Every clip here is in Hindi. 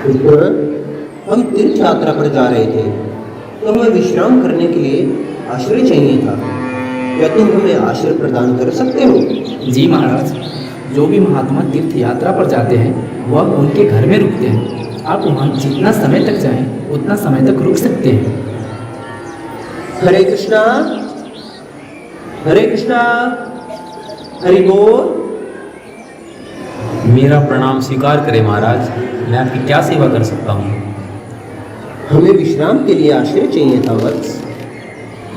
पुत्र, हम तीर्थ यात्रा पर जा रहे थे तो हमें विश्राम करने के लिए आश्रय चाहिए था। क्या तुम हमें आश्रय प्रदान कर सकते हो? जी महाराज, जो भी महात्मा तीर्थ यात्रा पर जाते हैं वह उनके घर में रुकते हैं। आप वहाँ जितना समय तक जाएं उतना समय तक रुक सकते हैं। हरे कृष्णा, हरे कृष्णा, हरि बोल। मेरा प्रणाम स्वीकार करें महाराज, मैं आपकी क्या सेवा कर सकता हूँ? हमें विश्राम के लिए आश्रय चाहिए था वत्स।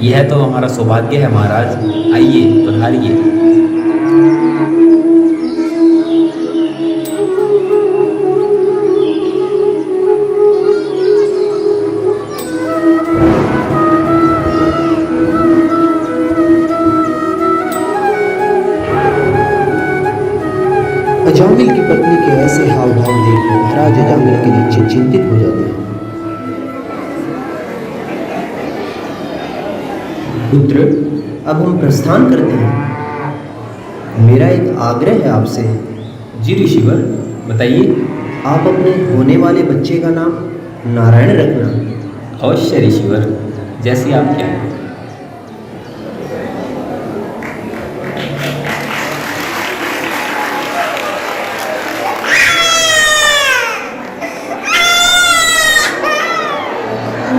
यह तो हमारा सौभाग्य है महाराज, आइए पधारिए। अजामिल की पत्नी के ऐसे हाव भाव देखकर महाराज अजामिल के नीचे चिंतित हो जाते हैं। पुत्र, अब हम प्रस्थान करते हैं। मेरा एक आग्रह है आपसे। जी ऋषिवर, बताइए। आप अपने होने वाले बच्चे का नाम नारायण रखना। अवश्य ऋषिवर, जैसी आप क्या है।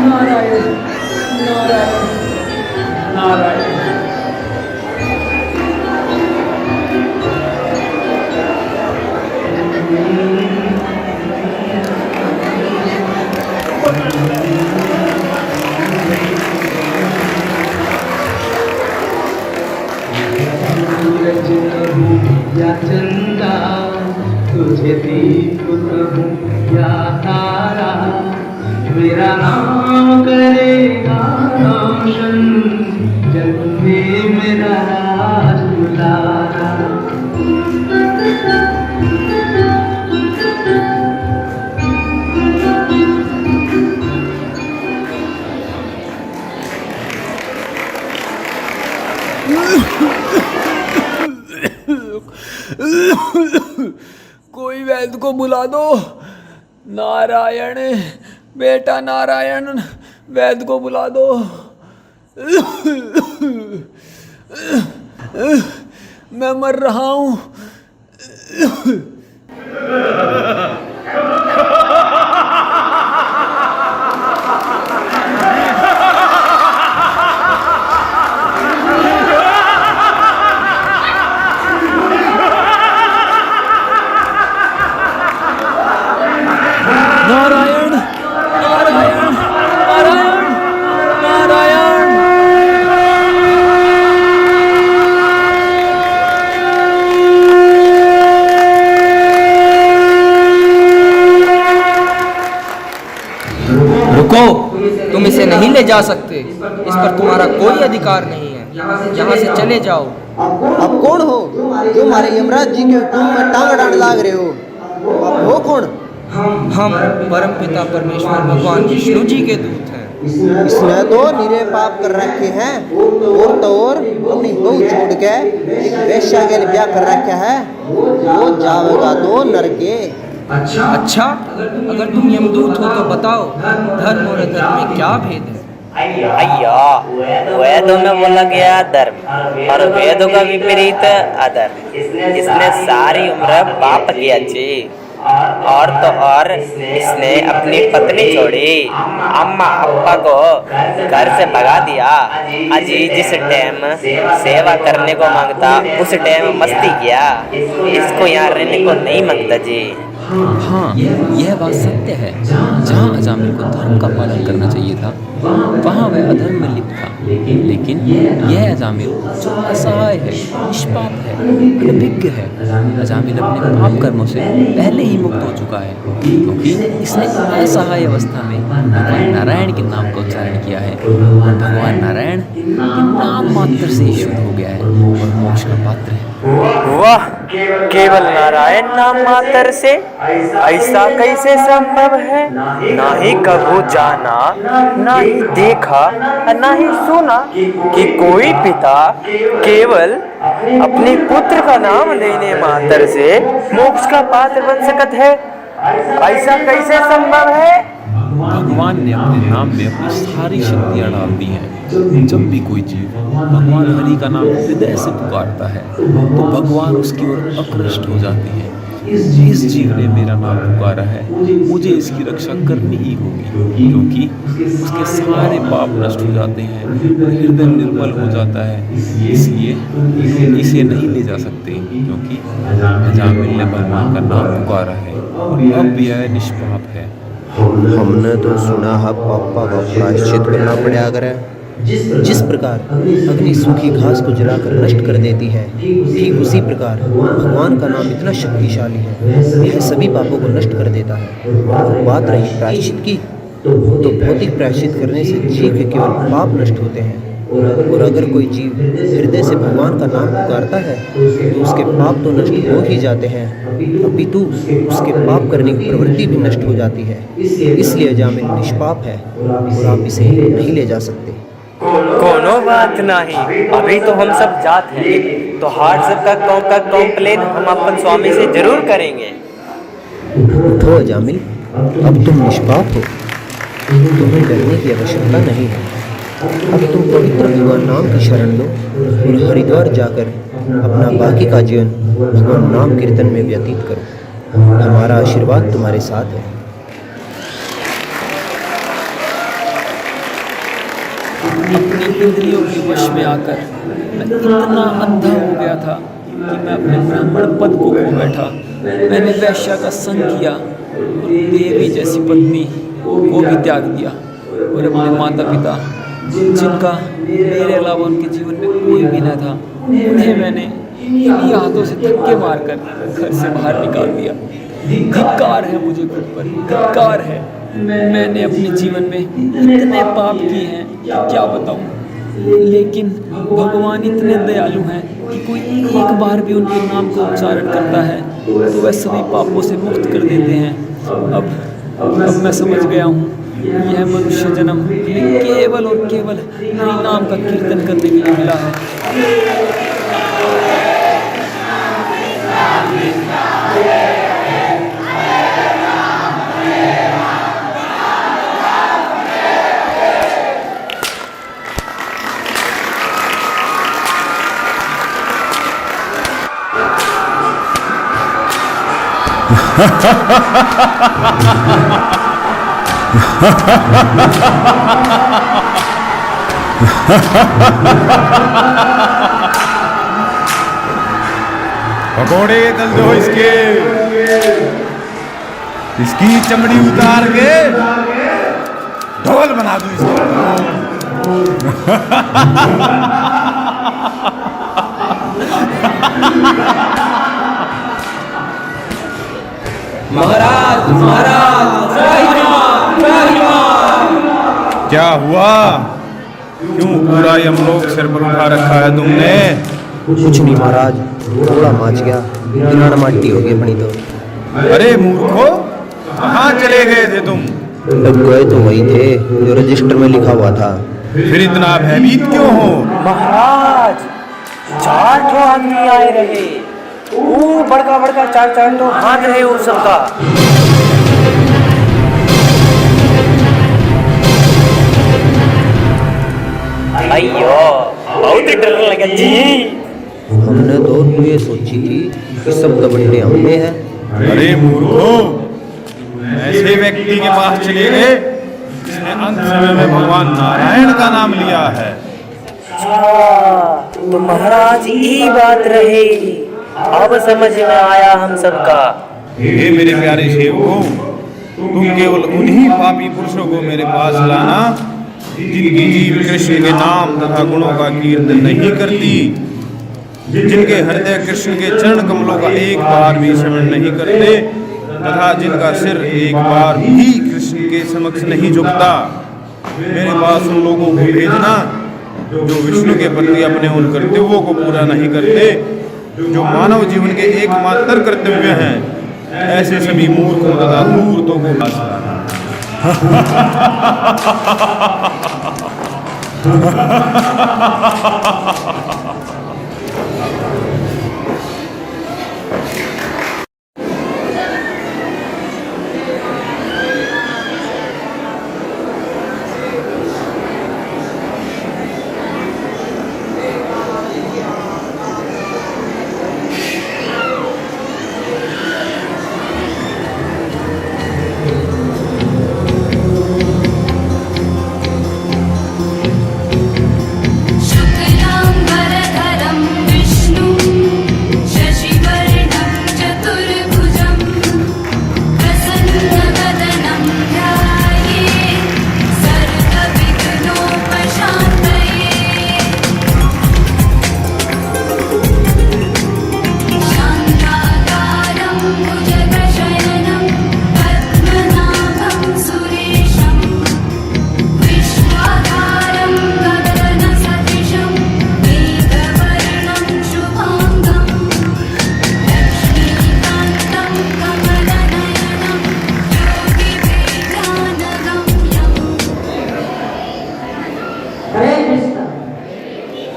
नारायण नारायण नारायण। या चंदा तुझे दीप कहूं या तारा, मेरा नाम करेगा रोशन जग में मेरा राज दुलारा। कोई वैद्य को बुला दो। नारायण, बेटा नारायण, वैद्य को बुला दो। मैं मर रहा हूँ। नारायण नारायण नारायण नारायण। रुको, तुम इसे नहीं ले जा सकते। इस पर तुम्हारा कोई अधिकार नहीं है। यहाँ से चले जाओ। आप कौन हो जो हमारे यमराज जी के हुक्म में टांग अड़ाने लाग रहे हो? आप हो कौन? हम परमपिता परमेश्वर भगवान विष्णु जी के दूत हैं। इसने तो निरे पाप कर रखे हैं और तो और अपनी बहू छोड़ के एक वेश्या के लिए ब्याह कर रखा है। वो जाएगा तो नरके। अच्छा, अगर तुम यमदूत हो तो बताओ, धर्म और अधर्म में क्या भेद है? अय्या, वेदों में बोला गया धर्म और वेदों का विपरीत अधर्म। इसने सारी उम्र पाप किया जी, और तो और इसने अपनी पत्नी छोड़ी, अम्मा अप्पा को घर से भगा दिया। अजी जिस टाइम सेवा करने को मांगता उस टाइम मस्ती किया। इसको यहाँ रहने को नहीं मांगता जी। हाँ, यह बात सत्य है। जहाँ अजामिल को धर्म का पालन करना चाहिए था वहाँ वह अधर्म में लिप्त था। लेकिन यह अजामिल जो असहाय है, निष्पाप है, अनभिज्ञ है, अजामिल अपने पाप कर्मों से पहले ही मुक्त हो चुका है, क्योंकि इसने असहाय अवस्था में भगवान नारायण के नाम का उच्चारण किया है और भगवान नारायण के नाम मात्र से ही शुद्ध हो गया है और मोक्ष का पात्र है। वाह, केवल नारायण नाम मात्र से ऐसा कैसे संभव है? ना ही कभू जाना, ना ही देखा, ना ही सुना कि कोई पिता केवल अपने पुत्र का नाम लेने मात्र से मोक्ष का पात्र बन सकता है। ऐसा कैसे संभव है? भगवान ने अपने नाम में अपनी सारी शक्तियाँ डाल दी हैं। जब भी कोई जीव भगवान हरि का नाम हृदय से पुकारता है तो भगवान उसकी ओर आकृष्ट हो जाते हैं। इस जीव ने मेरा नाम पुकारा है, मुझे इसकी रक्षा करनी ही होगी, क्योंकि उसके सारे पाप नष्ट हो जाते हैं और हृदय निर्मल हो जाता है। इसलिए तुम इसे नहीं ले जा सकते, क्योंकि अजामिल ने भगवान का नाम पुकारा है और अब यह निष्पाप है। हमने तो सुना है पापा का प्रायश्चित करना पड़ा करे। जिस प्रकार अग्नि सूखी घास को जलाकर नष्ट कर देती है, ठीक उसी प्रकार भगवान का नाम इतना शक्तिशाली है, यह सभी पापों को नष्ट कर देता है। और बात रही प्रायश्चित की, तो भौतिक प्रायश्चित करने से जीव के केवल पाप नष्ट होते हैं, और अगर कोई जीव हृदय से भगवान का नाम पुकारता है तो उसके पाप तो नष्ट हो ही जाते हैं, अपितु उसके पाप करने की प्रवृत्ति भी नष्ट हो जाती है। इसलिए अजामिल निष्पाप है और आप इसे नहीं ले जा सकते। कोनो बात नहीं, अभी तो हम सब जात हैं, तो हार्ट का कॉम्प्लेन हम अपन स्वामी से जरूर करेंगे। उठो अजामिल, अब तुम निष्पाप हो, तुम्हें डरने की आवश्यकता नहीं है। अब तुम पवित्र भगवान नाम की शरण लो और हरिद्वार जाकर अपना बाकी का जीवन भगवान नाम कीर्तन में व्यतीत करो। हमारा आशीर्वाद तुम्हारे साथ है। अपनी इंद्रियों के वश में आकर मैं इतना अंधा हो गया था कि मैं अपने ब्राह्मण पद को खो बैठा। मैंने वैश्या का संग किया और देवी जैसी पत्नी को भी त्याग दिया, और अपने माता पिता जिनका मेरे अलावा उनके जीवन में कोई भी न था, उन्हें मैंने इन्हीं हाथों से धक्के मारकर घर से बाहर निकाल दिया। धिक्कार है मुझे खुद पर, धिक्कार है। मैंने अपने जीवन में इतने पाप किए हैं कि क्या बताऊं, लेकिन भगवान इतने दयालु हैं कि कोई एक बार भी उनके नाम का उच्चारण करता है तो वह सभी पापों से मुक्त कर देते हैं। अब मैं समझ गया हूँ, यह मनुष्य जन्म हमें केवल और केवल हरि नाम का कीर्तन करने के लिए मिला है। पकोड़े तल दो इसकी चमड़ी उतार के ढोल बना दो महाराज महाराज क्या हुआ? क्यों पूरा यमलोक सिर पर उठा रखा है तुमने? कुछ नहीं महाराज, थोड़ा माच गया, बिना माटी हो गई अपनी तो। अरे मूर्खो, कहाँ चले गए थे तुम? तब गए तो वही थे जो रजिस्टर में लिखा हुआ था। फिर इतना भयभीत क्यों हो? महाराज, 4 आदमी आए रहे, वो बड़का चार तो हाथ रहे उन सबका। अयो, बहुत डर लगा जी। हमने तो ये सोची थी कि सब दबंडे हम में है। अरे मूर्खो, ऐसे व्यक्ति के पास चले गए जिसने अंत समय में भगवान नारायण का नाम लिया है। तो महाराज यही बात रहे, अब समझ में आया हम सबका। हे मेरे प्यारे सेवकों, तुम केवल उन्हीं पापी पुरुषों को मेरे पास लाना जिनकी जीव कृष्ण के नाम तथा गुणों का कीर्तन नहीं करती, जिनके हृदय कृष्ण के चरण कमलों का एक बार भी स्मरण नहीं करते तथा जिनका सिर एक बार भी कृष्ण के समक्ष नहीं झुकता। मेरे पास उन लोगों को भेजना जो विष्णु के प्रति अपने उन कर्तव्यों को पूरा नहीं करते जो मानव जीवन के एकमात्र कर्तव्य हैं। ऐसे सभी मूर्खों तथा धूर्तों को पास लाना। भुजगशयनं पद्मनाभं सुरेशं विश्वाधारं गगनसदृशं मेघवर्णं शुभाङ्गं लक्ष्मीकान्तं कमलनयनं योगिवेदान्तगम्यम्। हरे कृष्ण।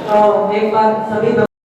तो एक बार सभी